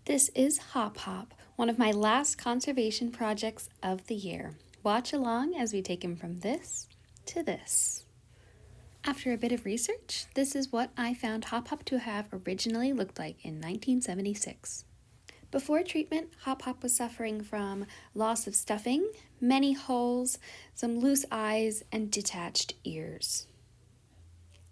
This is Hop Hop, one of my last conservation projects of the year. Watch along as we take him from this to this. After a bit of research, this is what I found Hop Hop to have originally looked like in 1976. Before treatment, Hop Hop was suffering from loss of stuffing, many holes, some loose eyes, and detached ears.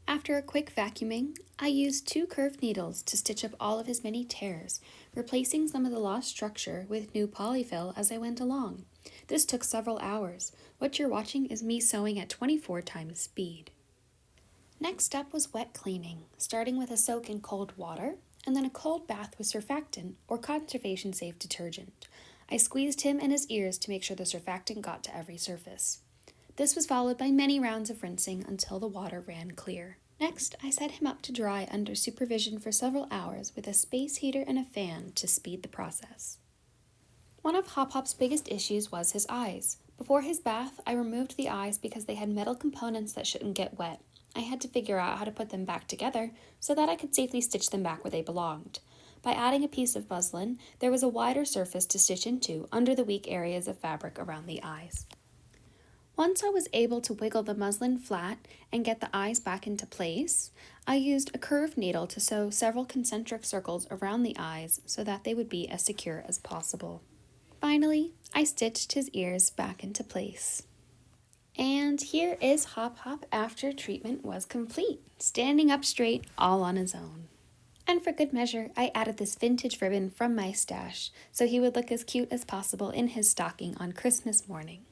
After a quick vacuuming, I used 2 curved needles to stitch up all of his many tears, replacing some of the lost structure with new polyfill as I went along. This took several hours. What you're watching is me sewing at 24 times speed. Next up was wet cleaning, starting with a soak in cold water, and then a cold bath with surfactant or conservation-safe detergent. I squeezed him and his ears to make sure the surfactant got to every surface. This was followed by many rounds of rinsing until the water ran clear. Next, I set him up to dry under supervision for several hours with a space heater and a fan to speed the process. One of Hop Hop's biggest issues was his eyes. Before his bath, I removed the eyes because they had metal components that shouldn't get wet. I had to figure out how to put them back together so that I could safely stitch them back where they belonged. By adding a piece of muslin, there was a wider surface to stitch into under the weak areas of fabric around the eyes. Once I was able to wiggle the muslin flat and get the eyes back into place, I used a curved needle to sew several concentric circles around the eyes so that they would be as secure as possible. Finally, I stitched his ears back into place. And here is Hop Hop after treatment was complete, standing up straight all on his own. And for good measure, I added this vintage ribbon from my stash so he would look as cute as possible in his stocking on Christmas morning.